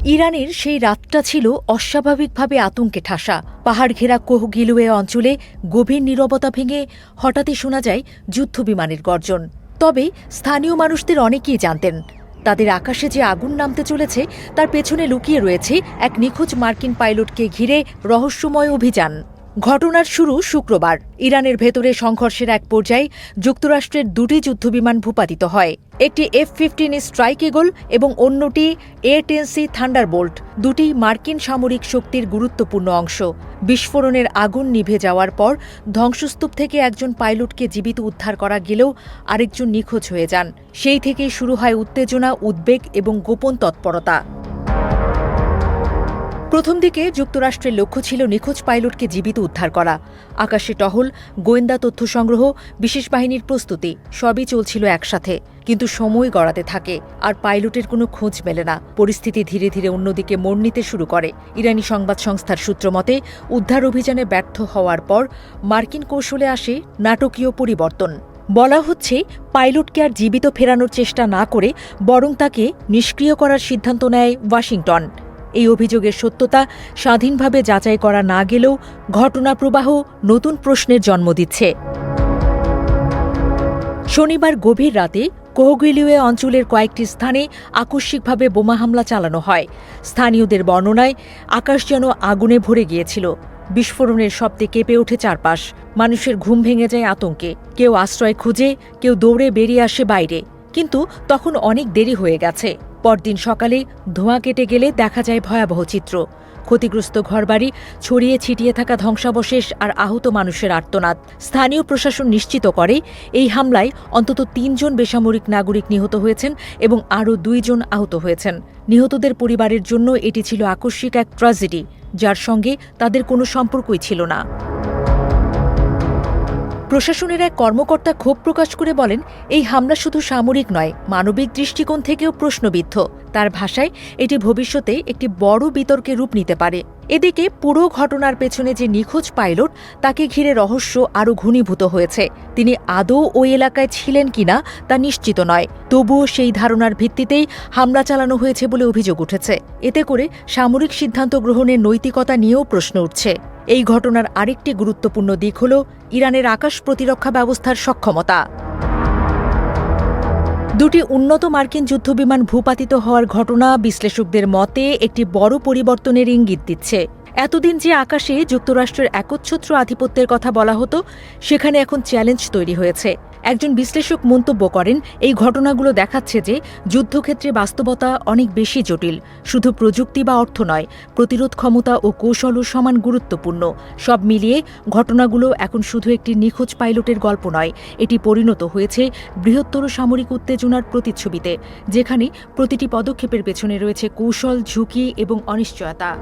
ইরানের সেই রাতটা ছিল অস্বাভাবিকভাবে আতঙ্কে ঠাসা। পাহাড় ঘেরা কোহগিলুয়ে অঞ্চলে গভীর নীরবতা ভেঙে হঠাৎই শোনা যায় যুদ্ধবিমানের গর্জন। তবে স্থানীয় মানুষদের অনেকেই জানতেন, তাদের আকাশে যে আগুন নামতে চলেছে তার পেছনে লুকিয়ে রয়েছে এক নিখোঁজ মার্কিন পাইলটকে ঘিরে রহস্যময় অভিযান। ঘটনার শুরু শুক্রবার। ইরানের ভেতরে সংঘর্ষের এক পর্যায়ে যুক্তরাষ্ট্রের দুটি যুদ্ধবিমান ভূপাতিত হয়। একটি F-15 স্ট্রাইক ইগল এবং অন্যটি A-10C থান্ডারবোল্ট, দুটি মার্কিন সামরিক শক্তির গুরুত্বপূর্ণ অংশ। বিস্ফোরণের আগুন নিভে যাওয়ার পর ধ্বংসস্তূপ থেকে একজন পাইলটকে জীবিত উদ্ধার করা গেলেও আরেকজন নিখোঁজ হয়ে যান। সেই থেকেই শুরু হয় উত্তেজনা, উদ্বেগ এবং গোপন তৎপরতা। প্রথম দিকে যুক্তরাষ্ট্রের লক্ষ্য ছিল নিখোঁজ পাইলটকে জীবিত উদ্ধার করা। আকাশে টহল, গোয়েন্দা তথ্য সংগ্রহ, বিশেষ বাহিনীর প্রস্তুতি সবই চলছিল একসাথে। কিন্তু সময় গড়াতে থাকে আর পাইলটের কোনো খোঁজ মেলে না। পরিস্থিতি ধীরে ধীরে অন্যদিকে মোড় নিতে শুরু করে। ইরানি সংবাদ সংস্থার সূত্র মতে, উদ্ধার অভিযানে ব্যর্থ হওয়ার পর মার্কিন কৌশলে আসে নাটকীয় পরিবর্তন। বলা হচ্ছে, পাইলটকে আর জীবিত ফেরানোর চেষ্টা না করে বরং তাকে নিষ্ক্রিয় করার সিদ্ধান্ত নেয় ওয়াশিংটন। এই অভিযোগের সত্যতা স্বাধীনভাবে যাচাই করা না গেলেও ঘটনা প্রবাহ নতুন প্রশ্নের জন্ম দিচ্ছে। শনিবার গভীর রাতে কোহগিলুয়ে অঞ্চলের কয়েকটি স্থানে আকস্মিকভাবে বোমা হামলা চালানো হয়। স্থানীয়দের বর্ণনায় আকাশ যেন আগুনে ভরে গিয়েছিল। বিস্ফোরণের শব্দে কেঁপে ওঠে চারপাশ। মানুষের ঘুম ভেঙে যায় আতঙ্কে। কেউ আশ্রয় খুঁজে, কেউ দৌড়ে বেরিয়ে আসে বাইরে। কিন্তু তখন অনেক দেরি হয়ে গেছে। পরদিন সকালে ধোঁয়া কেটে গেলে দেখা যায় ভয়াবহ চিত্র। ক্ষতিগ্রস্ত ঘরবাড়ি, ছড়িয়ে ছিটিয়ে থাকা ধ্বংসাবশেষ আর আহত মানুষের আর্তনাদ। স্থানীয় প্রশাসন নিশ্চিত করে, এই হামলায় অন্তত ৩ জন বেসামরিক নাগরিক নিহত হয়েছেন এবং আরও 2 জন আহত হয়েছেন। নিহতদের পরিবারের জন্য এটি ছিল আকস্মিক এক ট্র্যাজেডি, যার সঙ্গে তাদের কোনো সম্পর্কই ছিল না। প্রশাসনের এক কর্মকর্তা ক্ষোভ প্রকাশ করে বলেন, এই হামলা শুধু সামরিক নয়, মানবিক দৃষ্টিকোণ থেকেও প্রশ্নবিদ্ধ। তার ভাষায়, এটি ভবিষ্যতে একটি বড় বিতর্কে রূপ নিতে পারে। এদিকে পুরো ঘটনার পেছনে যে নিখোঁজ পাইলট, তাকে ঘিরে রহস্য আরও ঘনীভূত হয়েছে। তিনি আদৌ ওই এলাকায় ছিলেন কিনা তা নিশ্চিত নয়। তবুও সেই ধারণার ভিত্তিতেই হামলা চালানো হয়েছে বলে অভিযোগ উঠেছে। এতে করে সামরিক সিদ্ধান্ত গ্রহণের নৈতিকতা নিয়েও প্রশ্ন উঠছে। এই ঘটনার আরেকটি গুরুত্বপূর্ণ দিক হল ইরানের আকাশ প্রতিরক্ষা ব্যবস্থার সক্ষমতা। দুটি উন্নত মার্কিন যুদ্ধবিমান ভূপাতিত হওয়ার ঘটনা বিশ্লেষকদের মতে একটি বড় পরিবর্তনের ইঙ্গিত দিচ্ছে। এতদিন যে আকাশে যুক্তরাষ্ট্রের একচ্ছত্র আধিপত্যের কথা বলা হতো, সেখানে এখন চ্যালেঞ্জ তৈরি হয়েছে। একজন বিশ্লেষক মন্তব্য করেন, এই ঘটনাগুলো দেখাচ্ছে যে যুদ্ধক্ষেত্রে বাস্তবতা অনেক বেশি জটিল। শুধু প্রযুক্তি বা অর্থ নয়, প্রতিরোধ ক্ষমতা ও কৌশলও সমান গুরুত্বপূর্ণ। সব মিলিয়ে ঘটনাগুলো এখন শুধু একটি নিখোঁজ পাইলটের গল্প নয়, এটি পরিণত হয়েছে বৃহত্তর সামরিক উত্তেজনার প্রতিচ্ছবিতে, যেখানে প্রতিটি পদক্ষেপের পেছনে রয়েছে কৌশল, ঝুঁকি এবং অনিশ্চয়তা।